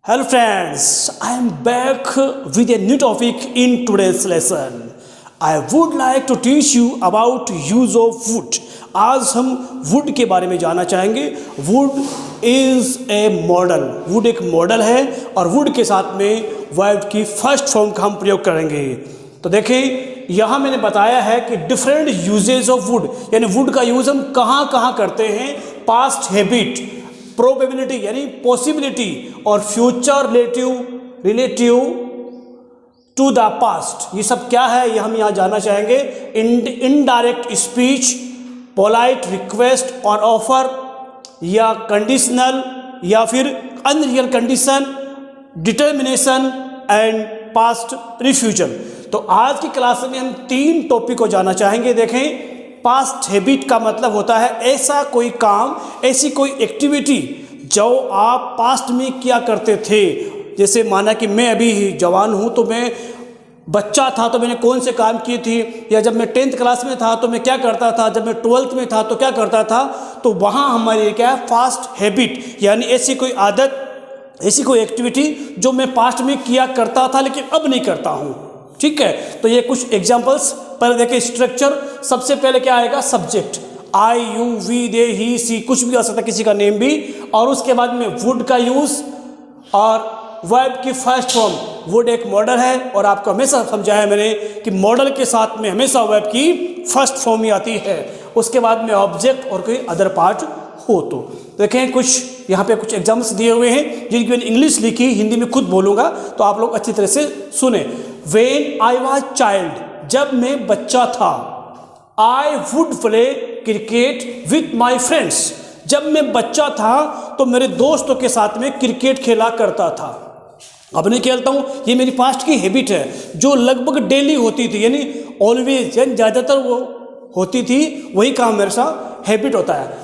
Hello friends, I am back with a new topic in today's lesson. I would like to teach you about use of wood. आज हम wood के बारे में जानना चाहेंगे. Wood is a model. Wood एक model है और wood के साथ में verb की फर्स्ट फॉर्म का हम प्रयोग करेंगे. तो देखें यहाँ मैंने बताया है कि डिफरेंट यूजेज ऑफ वुड, यानी वुड का यूज़ हम कहाँ कहाँ करते हैं. पास्ट हैबिट, प्रोबेबिलिटी यानी पॉसिबिलिटी, और future relative to the past. ये सब क्या है ये हम यहाँ जानना चाहेंगे. इनडायरेक्ट स्पीच, पोलाइट रिक्वेस्ट और ऑफर, या कंडीशनल या फिर unreal condition, determination and past refusal. तो आज की क्लास में हम 3 टॉपिक को जानना चाहेंगे. देखें, पास्ट हैबिट का मतलब होता है ऐसा कोई काम, ऐसी कोई एक्टिविटी जो आप पास्ट में किया करते थे. जैसे माना कि मैं अभी जवान हूँ तो मैं बच्चा था तो मैंने कौन से काम किए थे, या जब मैं 10th क्लास में था तो मैं क्या करता था, जब मैं 12th में था तो क्या करता था. तो वहाँ हमारे क्या है, पास्ट हैबिट, यानी ऐसी कोई आदत, ऐसी कोई एक्टिविटी जो मैं पास्ट में किया करता था लेकिन अब नहीं करता हूँ. ठीक है, तो ये कुछ एग्जांपल्स. पहले देखिए स्ट्रक्चर. सबसे पहले क्या आएगा, सब्जेक्ट. आई, यू, वी, दे, ही, सी, कुछ भी आ सकता है, किसी का नेम भी. और उसके बाद में वुड का यूज और वर्ब की फर्स्ट फॉर्म. वुड एक मॉडल है और आपको हमेशा समझाया मैंने कि मॉडल के साथ में हमेशा वर्ब की फर्स्ट फॉर्म ही आती है. उसके बाद में ऑब्जेक्ट और कोई अदर पार्ट हो. तो देखें कुछ यहाँ पे कुछ एग्जाम्पल्स दिए हुए हैं जिनकी मैंने इंग्लिश लिखी, हिंदी में खुद बोलूँगा तो आप लोग अच्छी तरह से सुने. When I was child, जब मैं बच्चा था. I would play cricket with my friends. जब मैं बच्चा था तो मेरे दोस्तों के साथ में क्रिकेट खेला करता था. अब नहीं खेलता हूँ, ये मेरी पास्ट की हैबिट है जो लगभग डेली होती थी, यानी ऑलवेज, यानी ज़्यादातर वो होती थी. वही काम मेरे साथ हैबिट होता है.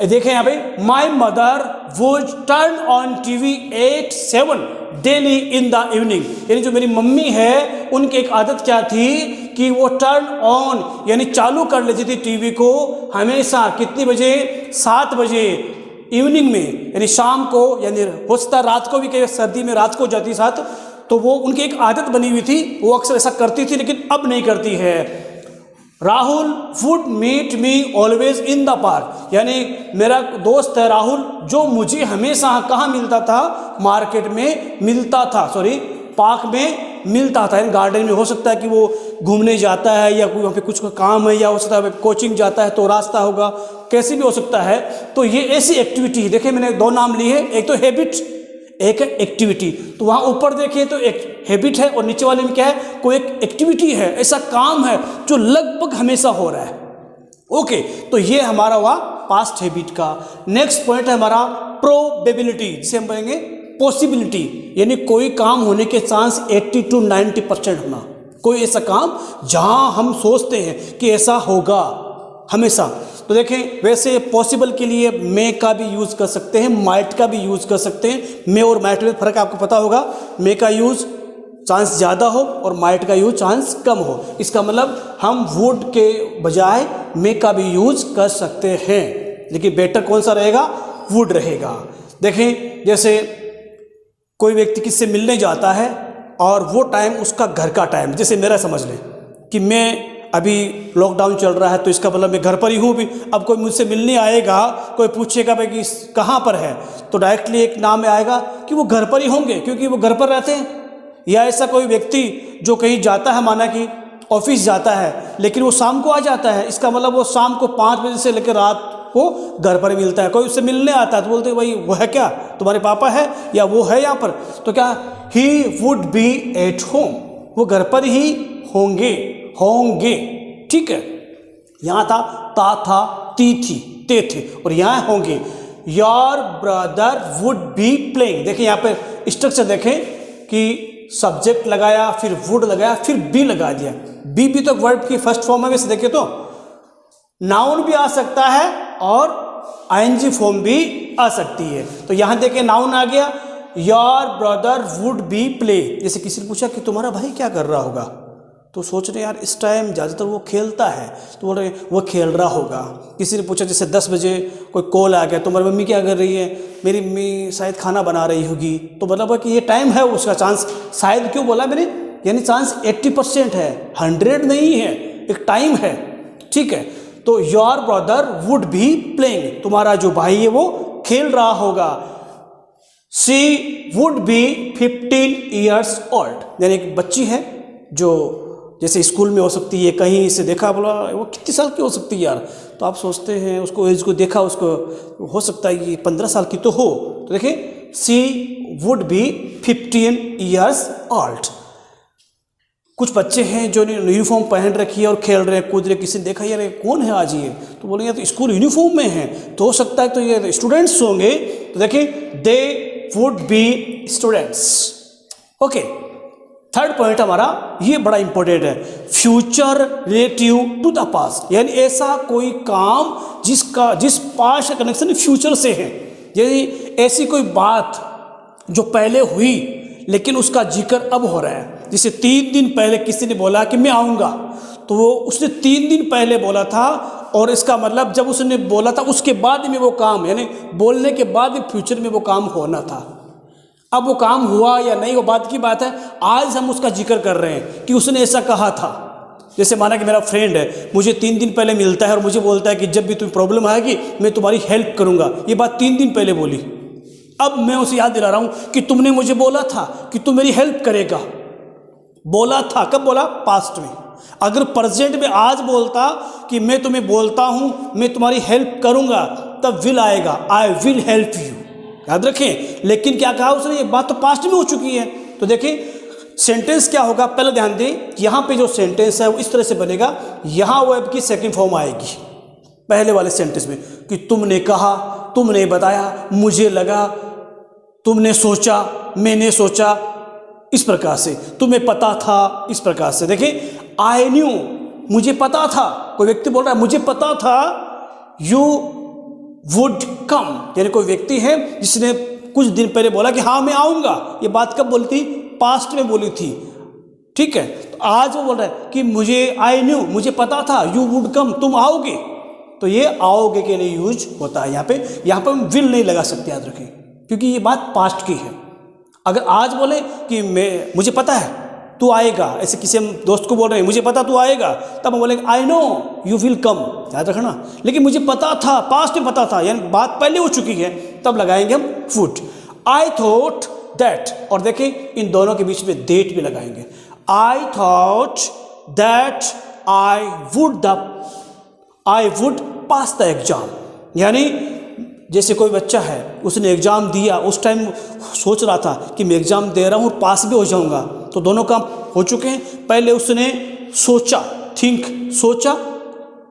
देखें यहाँ पे, my mother would turn on TV at 7 daily in the evening. यानी जो मेरी मम्मी है उनकी एक आदत क्या थी कि वो टर्न ऑन यानी चालू कर लेती थी टीवी को हमेशा. कितनी बजे, 7 बजे इवनिंग में, यानी शाम को, यानी हो सकता रात को भी, कई सर्दी में रात को जाती साथ. तो वो उनकी एक आदत बनी हुई थी, वो अक्सर ऐसा करती थी लेकिन अब नहीं करती है. Rahul would meet me always in the park. यानी मेरा दोस्त है राहुल जो मुझे हमेशा कहाँ मिलता था, मार्केट में मिलता था, पार्क में मिलता था. यानी गार्डन में. हो सकता है कि वो घूमने जाता है या कोई वहाँ पे कुछ काम है, या हो सकता है कोचिंग जाता है तो रास्ता होगा, कैसे भी हो सकता है. तो ये ऐसी एक्टिविटी है. देखिए मैंने 2 नाम लिए हैं, एक तो हैबिट, एक है एक्टिविटी. तो वहाँ ऊपर देखिए तो एक हैबिट है और नीचे वाले में क्या है, कोई एक एक्टिविटी है, ऐसा काम है जो लगभग हमेशा हो रहा है. ओके, तो ये हमारा हुआ पास्ट हैबिट का. नेक्स्ट पॉइंट है हमारा प्रोबेबिलिटी, जिसे हम कहेंगे पॉसिबिलिटी, यानी कोई काम होने के चांस 80 to 90% होना. कोई ऐसा काम जहाँ हम सोचते हैं कि ऐसा होगा हमेशा. तो देखें, वैसे पॉसिबल के लिए मे का भी यूज़ कर सकते हैं, माइट का भी यूज़ कर सकते हैं. मे और माइट में फ़र्क आपको पता होगा. मे का यूज़ चांस ज़्यादा हो और माइट का यूज़ चांस कम हो. इसका मतलब हम वुड के बजाय मे का भी यूज़ कर सकते हैं, लेकिन बेटर कौन सा रहेगा, वुड रहेगा. देखें जैसे कोई व्यक्ति किससे मिलने जाता है और वो टाइम उसका घर का टाइम, जैसे मेरा समझ लें कि मैं अभी लॉकडाउन चल रहा है तो इसका मतलब मैं घर पर ही हूँ भी. अब कोई मुझसे मिलने आएगा, कोई पूछेगा भाई कि कहाँ पर है, तो डायरेक्टली एक नाम में आएगा कि वो घर पर ही होंगे क्योंकि वो घर पर रहते हैं. या ऐसा कोई व्यक्ति जो कहीं जाता है, माना कि ऑफिस जाता है लेकिन वो शाम को आ जाता है, इसका मतलब वो शाम को 5 बजे से लेकर रात को घर पर मिलता है. कोई उससे मिलने आता है तो बोलते हैं भाई वो है क्या, तुम्हारे पापा है या वो है यहाँ पर, तो क्या, he would be at home, वो घर पर ही होंगे. ठीक है, यहाँ था, ती थी, ते थे, और यहाँ होंगे. Your brother would be playing. देखिए यहाँ पे स्ट्रक्चर देखें कि सब्जेक्ट लगाया, फिर वुड लगाया, फिर बी लगा दिया. बी भी तो वर्ब की फर्स्ट फॉर्म है. वैसे देखें तो नाउन भी आ सकता है और आईएनजी फॉर्म भी आ सकती है. तो यहाँ देखें नाउन आ गया, your brother would be play. जैसे किसी ने पूछा कि तुम्हारा भाई क्या कर रहा होगा, तो सोच रहे यार इस टाइम ज़्यादातर वो खेलता है, तो बोल रहे वो खेल रहा होगा। किसी ने पूछा जैसे 10 बजे कोई कॉल आ गया, तुम्हारी मम्मी क्या कर रही है, मेरी मम्मी शायद खाना बना रही होगी, तो मतलब कि ये टाइम है, उसका चांस शायद क्यों बोला मैंने, यानी चांस 80% है, 100 नहीं है, एक टाइम है, ठीक है। तो your brother would be playing, तुम्हारा जो भाई है वो खेल रहा होगा। She would be 15 years old, यानी एक बच्ची है जो जैसे स्कूल में हो सकती है, कहीं से देखा बोला वो कितनी साल की हो सकती है यार, तो आप सोचते हैं उसको एज को देखा, उसको हो सकता है ये 15 साल की तो हो, तो देखिए she would be 15 years old। कुछ बच्चे हैं जो यूनिफॉर्म पहन रखी है और खेल रहे हैं, कूद रहे, किसी ने देखा यार ये कौन है आज ये, तो बोले यार तो स्कूल यूनिफॉर्म में है, तो हो सकता है तो ये स्टूडेंट्स होंगे, तो देखिए they would be students. Okay, third point हमारा ये बड़ा इंपॉर्टेंट है, future relative to the past, यानी ऐसा कोई काम जिस पास्ट का कनेक्शन फ्यूचर से है, यानी ऐसी कोई बात जो पहले हुई लेकिन उसका जिक्र अब हो रहा है। जैसे 3 दिन पहले किसी ने बोला कि मैं आऊँगा, तो वो उसने 3 दिन पहले बोला था, और इसका मतलब जब उसने बोला था उसके बाद में वो काम, यानी बोलने के बाद में फ्यूचर में वो काम होना था। अब वो काम हुआ या नहीं वो बात की बात है, आज हम उसका जिक्र कर रहे हैं कि उसने ऐसा कहा था। जैसे माना कि मेरा फ्रेंड है, मुझे 3 दिन पहले मिलता है और मुझे बोलता है कि जब भी तुम्हें प्रॉब्लम आएगी मैं तुम्हारी हेल्प करूँगा, ये बात 3 दिन पहले बोली। अब मैं उसे याद दिला रहा हूँ कि तुमने मुझे बोला था कि तुम मेरी हेल्प करेगा, बोला था, कब बोला, पास्ट में। अगर प्रेजेंट में आज बोलता कि मैं तुम्हें बोलता हूँ मैं तुम्हारी हेल्प करूँगा, तब विल आएगा, आई विल हेल्प यू, याद रखें। लेकिन क्या कहा उसने, ये बात तो पास्ट में हो चुकी है। तो देखिए सेंटेंस क्या होगा, पहले ध्यान दें, यहाँ पे जो सेंटेंस है वो इस तरह से बनेगा, यहाँ वर्ब की सेकंड फॉर्म आएगी पहले वाले सेंटेंस में, कि तुमने कहा, तुमने बताया, मुझे लगा, तुमने सोचा, मैंने सोचा, इस प्रकार से, तुम्हें पता था, इस प्रकार से। देखिए आई न्यू, मुझे पता था, कोई व्यक्ति बोल रहा है मुझे पता था, यू वुड कम, यानी कोई व्यक्ति है जिसने कुछ दिन पहले बोला कि हाँ मैं आऊँगा, ये बात कब बोली थी, पास्ट में बोली थी, ठीक है। तो आज वो बोल रहा है कि मुझे आई न्यू, मुझे पता था, यू वुड कम, तुम आओगे, तो ये आओगे के लिए यूज होता है। यहाँ पे हम विल नहीं लगा सकते, याद रखें, क्योंकि ये बात पास्ट की है। अगर आज बोले कि मुझे पता है तू आएगा, ऐसे किसी हम दोस्त को बोल रहे हैं मुझे पता तू आएगा, तब हम बोलेंगे I know you will come, याद रखना। लेकिन मुझे पता था, पास्ट में पता था, यानी बात पहले हो चुकी है, तब लगाएंगे हम वुड। आई थॉट दैट, और देखिए इन दोनों के बीच में डेट भी लगाएंगे, I thought that I would pass the exam, यानी जैसे कोई बच्चा है उसने एग्ज़ाम दिया, उस टाइम सोच रहा था कि मैं एग्ज़ाम दे रहा हूँ और पास भी हो जाऊँगा, तो दोनों काम हो चुके हैं। पहले उसने सोचा, सोचा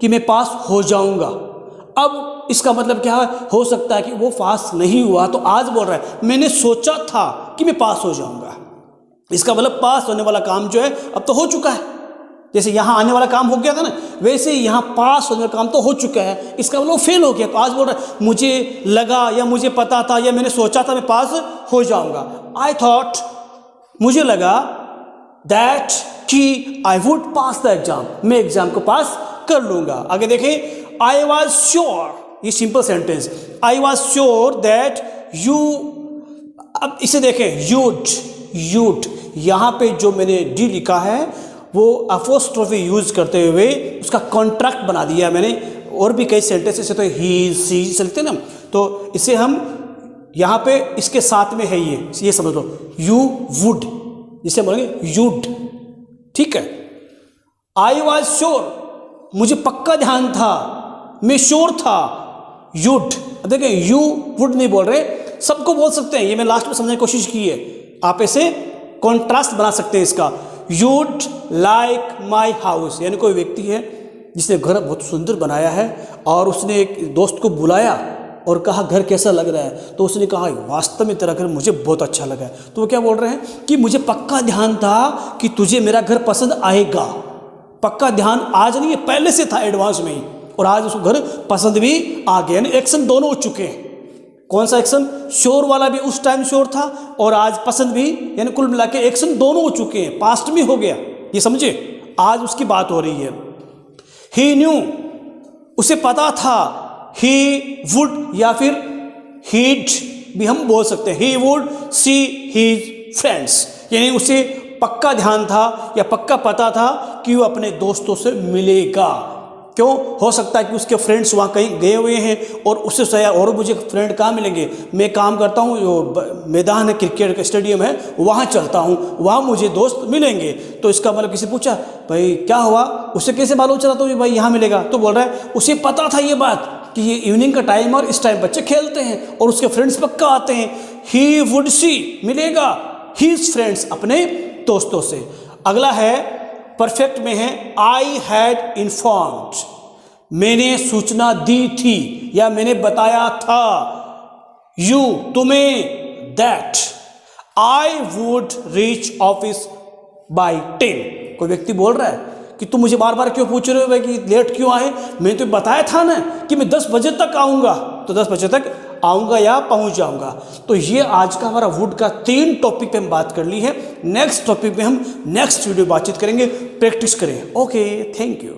कि मैं पास हो जाऊँगा, अब इसका मतलब क्या है, हो सकता है कि वो पास नहीं हुआ, तो आज बोल रहा है मैंने सोचा था कि मैं पास हो जाऊँगा, इसका मतलब पास होने वाला काम जो है अब तो हो चुका है। जैसे यहाँ आने वाला काम हो गया था ना, वैसे यहाँ पास होने वाला काम तो हो चुका है, इसका मतलब फेल हो गया। तो आज बोल रहा है मुझे लगा, या मुझे पता था, या मैंने सोचा था मैं पास हो जाऊंगा। आई थॉट, मुझे लगा, दैट कि I would pass the exam, मैं एग्जाम को पास कर लूंगा। आगे देखें, आई वॉज श्योर, ये simple sentence, I was sure that you, अब इसे देखें, यूड, यहाँ पे जो मैंने डी लिखा है वो अपोस्ट्रोफी यूज करते हुए उसका कॉन्ट्रैक्ट बना दिया मैंने। और भी कई सेंटेंस ऐसे तो ही सी चलते ना, तो इसे हम यहाँ पे इसके साथ में है, ये समझ लो, यू वुड, जिसे बोलेंगे यूड, ठीक है। आई वॉज श्योर, मुझे पक्का ध्यान था, मैं श्योर था, यूड। देखें यू वुड नहीं बोल रहे, सबको बोल सकते हैं, ये मैं लास्ट में समझने की कोशिश की है, आप ऐसे कॉन्ट्रास्ट बना सकते हैं इसका। यूड लाइक माई हाउस, यानी कोई व्यक्ति है जिसने घर बहुत सुंदर बनाया है और उसने एक दोस्त को बुलाया और कहा घर कैसा लग रहा है, तो उसने कहा वास्तव में तेरा घर मुझे बहुत अच्छा लगा है। तो वो क्या बोल रहे हैं कि मुझे पक्का ध्यान था कि तुझे मेरा घर पसंद आएगा। पक्का ध्यान आज नहीं है, पहले से था एडवांस में ही, और आज उसको घर पसंद भी आ गया, यानी एक्शन दोनों हो चुके हैं। कौन सा एक्शन, श्योर वाला भी उस टाइम श्योर था और आज पसंद भी, यानी कुल मिला के एक्शन दोनों हो चुके हैं, पास्ट में हो गया, ये समझे। आज उसकी बात हो रही है। ही न्यू, उसे पता था। ही वुड या फिर हीड भी हम बोल सकते हैं। He would see his friends, यानी उसे पक्का ध्यान था या पक्का पता था कि वो अपने दोस्तों से मिलेगा। क्यों? हो सकता है कि उसके फ्रेंड्स वहाँ कहीं गए हुए हैं और उससे सया और मुझे फ्रेंड कहाँ मिलेंगे, मैं काम करता हूँ, जो मैदान है, क्रिकेट का स्टेडियम है, वहाँ चलता हूँ, वहाँ मुझे दोस्त मिलेंगे। तो इसका मतलब किसी पूछा भाई क्या हुआ, उसे कैसे मालूम चला तो भाई यहाँ मिलेगा? तो बोल रहा है उसे पता था ये बात कि ये इवनिंग का टाइम और इस टाइम बच्चे खेलते हैं और उसके फ्रेंड्स पक्का आते हैं। ही वुड सी, मिलेगा हीज फ्रेंड्स, अपने दोस्तों से। अगला है परफेक्ट में है आई हैड इन्फॉर्म्ड, मैंने सूचना दी थी या मैंने बताया था। यू, तुम्हें, that I would reach office by 10। कोई व्यक्ति बोल रहा है कि तुम मुझे बार बार क्यों पूछ रहे हो भाई कि लेट क्यों आए, मैंने तो बताया था ना कि मैं 10 बजे तक आऊँगा, तो 10 बजे तक आऊँगा या पहुँच जाऊँगा। तो ये आज का हमारा वुड का 3 टॉपिक पे हम बात कर ली है। नेक्स्ट टॉपिक पे हम नेक्स्ट वीडियो बातचीत करेंगे, प्रैक्टिस करें। Okay, thank you.